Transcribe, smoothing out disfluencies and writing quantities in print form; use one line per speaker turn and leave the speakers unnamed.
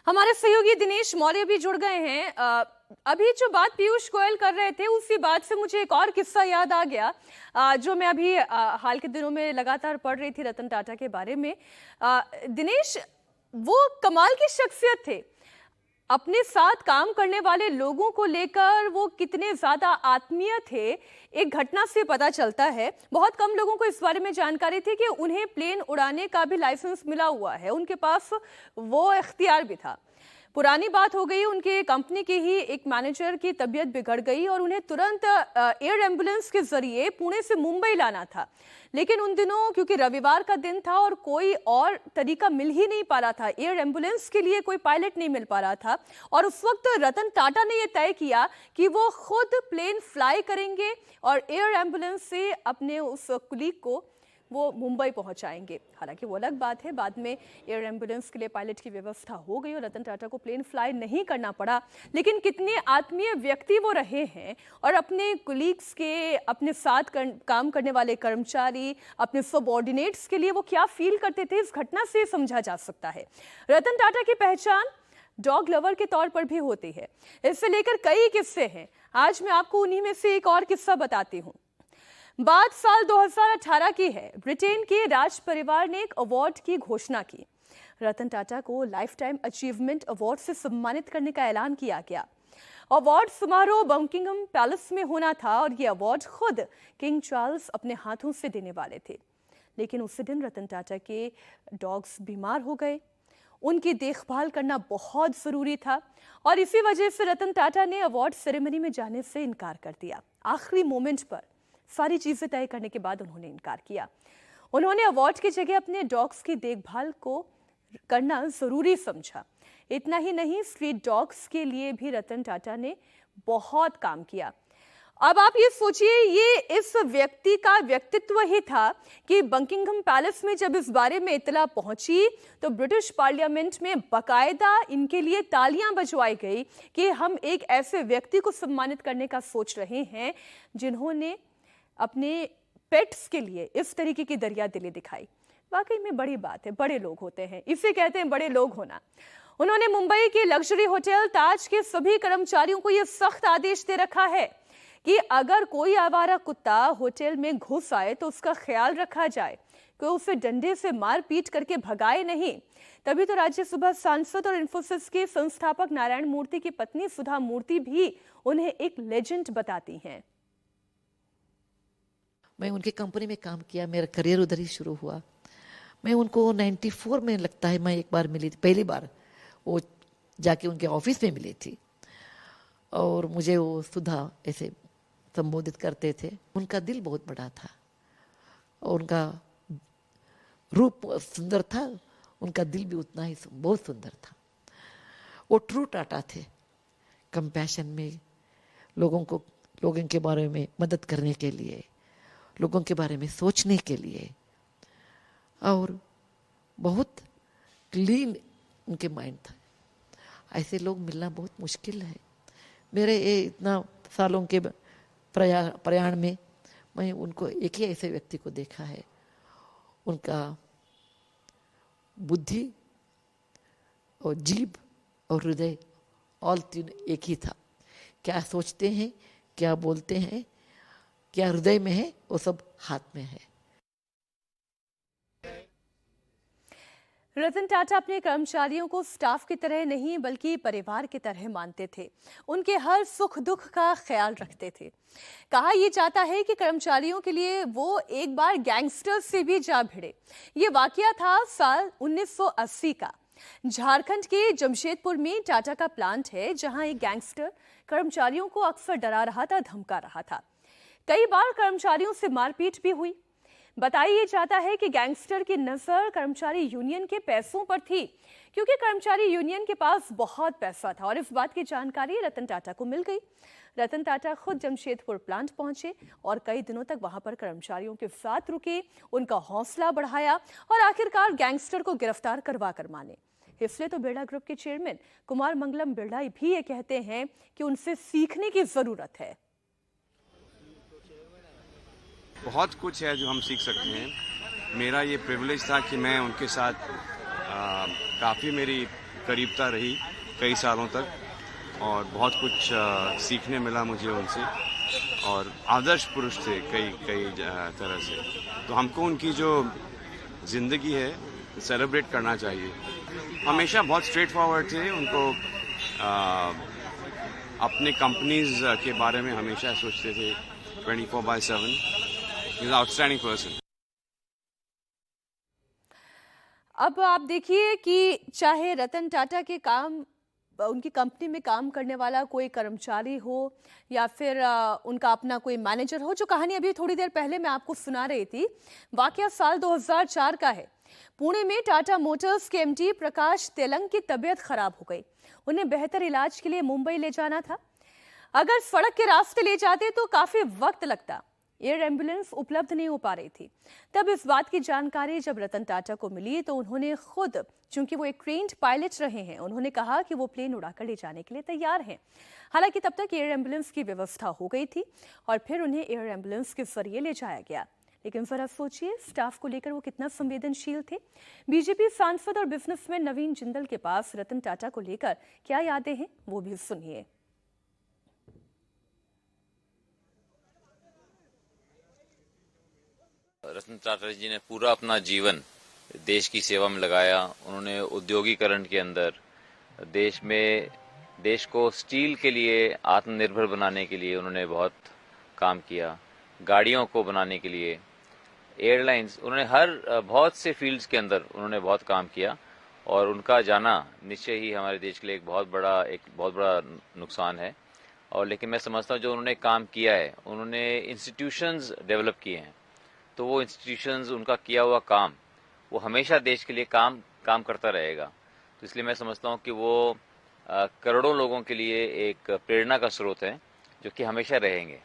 हमारे सहयोगी दिनेश मौर्य भी जुड़ गए हैं। अभी जो बात पीयूष गोयल कर रहे थे उसी बात से मुझे एक और किस्सा याद आ गया, जो मैं अभी हाल के दिनों में लगातार पढ़ रही थी रतन टाटा के बारे में। दिनेश, वो कमाल की शख्सियत थे। अपने साथ काम करने वाले लोगों को लेकर वो कितने ज्यादा आत्मीय थे, एक घटना से पता चलता है। बहुत कम लोगों को इस बारे में जानकारी थी कि उन्हें प्लेन उड़ाने का भी लाइसेंस मिला हुआ है, उनके पास वो इख्तियार भी था। पुरानी बात हो गई, उनके कंपनी के ही एक मैनेजर की तबीयत बिगड़ गई और उन्हें तुरंत एयर एम्बुलेंस के जरिए पुणे से मुंबई लाना था। लेकिन उन दिनों क्योंकि रविवार का दिन था और कोई और तरीका मिल ही नहीं पा रहा था, एयर एम्बुलेंस के लिए कोई पायलट नहीं मिल पा रहा था। और उस वक्त रतन टाटा ने यह तय किया कि वो खुद प्लेन फ्लाई करेंगे और एयर एम्बुलेंस से अपने उस कुलीग को वो मुंबई पहुंचाएंगे। हालांकि वो अलग बात है, बाद में एयर एम्बुलेंस के लिए पायलट की व्यवस्था हो गई और रतन टाटा को प्लेन फ्लाई नहीं करना पड़ा। लेकिन कितने आत्मीय व्यक्ति वो रहे हैं और अपने कुलीग्स के, अपने साथ काम करने वाले कर्मचारी, अपने सबऑर्डिनेट्स के लिए वो क्या फील करते थे, इस घटना से समझा जा सकता है। रतन टाटा की पहचान डॉग लवर के तौर पर भी होती है। इससे लेकर कई किस्से हैं, आज मैं आपको उन्हीं में से एक और किस्सा बताती हूँ। बात साल 2018 की है। ब्रिटेन के राज परिवार ने एक अवार्ड की घोषणा की। रतन टाटा को लाइफ टाइम अचीवमेंट अवार्ड से सम्मानित करने का ऐलान किया गया। अवार्ड समारोह बकिंघम पैलेस में होना था और यह अवार्ड खुद किंग चार्ल्स अपने हाथों से देने वाले थे। लेकिन उसी दिन रतन टाटा के डॉग्स बीमार हो गए। उनकी देखभाल करना बहुत जरूरी था और इसी वजह से रतन टाटा ने अवार्ड सेरेमनी में जाने से इनकार कर दिया। आखिरी मोमेंट पर सारी चीजें तय करने के बाद उन्होंने इनकार किया। उन्होंने अवार्ड की जगह अपने डॉग्स की देखभाल को करना जरूरी समझा। इतना ही नहीं, स्ट्रीट डॉग्स के लिए भी रतन टाटा ने बहुत काम किया। अब आप ये सोचिए, ये इस व्यक्ति का व्यक्तित्व ही था कि बकिंघम पैलेस में जब इस बारे में इतला पहुंची तो ब्रिटिश पार्लियामेंट में बकायदा इनके लिए तालियां बजवाई गई कि हम एक ऐसे व्यक्ति को सम्मानित करने का सोच रहे हैं जिन्होंने अपने पेट्स के लिए इस तरीके की दरिया दिली दिखाई। वाकई में बड़ी बात है, बड़े लोग होते हैं, इसे कहते हैं बड़े लोग होना। उन्होंने मुंबई के लग्जरी होटल ताज के सभी कर्मचारियों को यह सख्त आदेश दे रखा है कि अगर कोई आवारा कुत्ता होटल में घुस आए तो उसका ख्याल रखा जाए, कोई उसे डंडे से मार पीट करके भगाए नहीं। तभी तो राज्यसभा सांसद और इन्फोसिस के संस्थापक नारायण मूर्ति की पत्नी सुधा मूर्ति भी उन्हें एक लेजेंड बताती हैं।
मैं उनकी कंपनी में काम किया, मेरा करियर उधर ही शुरू हुआ। मैं उनको 94 में लगता है मैं एक बार मिली थी, पहली बार वो जाके उनके ऑफिस में मिली थी और मुझे वो सुधा ऐसे संबोधित करते थे। उनका दिल बहुत बड़ा था और उनका रूप सुंदर था, उनका दिल भी उतना ही बहुत सुंदर था। वो ट्रू टाटा थे, कंपैशन में लोगों के बारे में मदद करने के लिए, लोगों के बारे में सोचने के लिए, और बहुत क्लीन उनके माइंड था। ऐसे लोग मिलना बहुत मुश्किल है। मेरे ये इतना सालों के प्रयाण में मैं उनको एक ही ऐसे व्यक्ति को देखा है। उनका बुद्धि और जीभ और हृदय ऑल तीन एक ही था। क्या सोचते हैं, क्या बोलते हैं, क्या हृदय में है, वो सब हाथ में है।
रतन टाटा अपने कर्मचारियों को स्टाफ की तरह नहीं बल्कि परिवार की तरह मानते थे। उनके हर सुख दुख का ख्याल रखते थे। कहा यह जाता है कि कर्मचारियों के लिए वो एक बार गैंगस्टर से भी जा भिड़े। ये वाकया था साल 1980 का। झारखंड के जमशेदपुर में टाटा का प्लांट है, जहां एक गैंगस्टर कर्मचारियों को अक्सर डरा रहा था, धमका रहा था। कई बार कर्मचारियों से मारपीट भी हुई। बताया जाता है कि गैंगस्टर की नजर कर्मचारी यूनियन के पैसों पर थी, क्योंकि कर्मचारी यूनियन के पास बहुत पैसा था और इस बात की जानकारी रतन टाटा को मिल गई। रतन टाटा खुद जमशेदपुर प्लांट पहुंचे और कई दिनों तक वहां पर कर्मचारियों के साथ रुके, उनका हौसला बढ़ाया और आखिरकार गैंगस्टर को गिरफ्तार करवा कर माने। इसलिए तो बिरला ग्रुप के चेयरमैन कुमार मंगलम बिरला भी ये कहते हैं कि उनसे सीखने की जरूरत है।
बहुत कुछ है जो हम सीख सकते हैं। मेरा ये प्रिविलेज था कि मैं उनके साथ काफ़ी मेरी करीबता रही कई सालों तक और बहुत कुछ सीखने मिला मुझे उनसे और आदर्श पुरुष थे कई तरह से। तो हमको उनकी जो ज़िंदगी है सेलिब्रेट करना चाहिए। हमेशा बहुत स्ट्रेट फॉरवर्ड थे। उनको अपने कंपनीज के बारे में हमेशा सोचते थे 24/7। He is outstanding person.
अब आप देखिए कि चाहे रतन टाटा के काम उनकी कंपनी में काम करने वाला कोई कर्मचारी हो या फिर उनका अपना कोई मैनेजर हो, जो कहानी अभी थोड़ी देर पहले मैं आपको सुना रही थी, वाकया साल 2004 का है। पुणे में टाटा मोटर्स के एमडी प्रकाश तेलंग की तबीयत खराब हो गई। उन्हें बेहतर इलाज के लिए मुंबई ले जाना था। अगर सड़क के रास्ते ले जाते तो काफी वक्त लगता। एयर एम्बुलेंस उपलब्ध नहीं हो पा रही थी। तब इस बात की जानकारी जब रतन टाटा को मिली तो उन्होंने खुद, चूंकि वो एक ट्रेन्ड पायलट रहे हैं, उन्होंने कहा कि वो प्लेन उड़ाकर ले जाने के लिए तैयार हैं। हालांकि तब तक एयर एम्बुलेंस की व्यवस्था हो गई थी और फिर उन्हें एयर एम्बुलेंस के जरिए ले जाया गया। लेकिन जरा सोचिए, स्टाफ को लेकर वो कितना संवेदनशील थे। बीजेपी सांसद और बिजनेसमैन नवीन जिंदल के पास रतन टाटा को लेकर क्या यादें हैं, वो भी सुनिए।
रतन टाटा जी ने पूरा अपना जीवन देश की सेवा में लगाया। उन्होंने औद्योगिकरण के अंदर देश को स्टील के लिए आत्मनिर्भर बनाने के लिए उन्होंने बहुत काम किया। गाड़ियों को बनाने के लिए, एयरलाइंस, उन्होंने बहुत से फील्ड्स के अंदर उन्होंने बहुत काम किया और उनका जाना निश्चय ही हमारे देश के लिए एक बहुत बड़ा नुकसान है। और लेकिन मैं समझता हूँ जो उन्होंने काम किया है, उन्होंने इंस्टीट्यूशंस डेवलप किए हैं, तो वो इंस्टीट्यूशंस, उनका किया हुआ काम वो हमेशा देश के लिए काम करता रहेगा। तो इसलिए मैं समझता हूँ कि वो करोड़ों लोगों के लिए एक प्रेरणा का स्रोत है, जो कि हमेशा रहेंगे।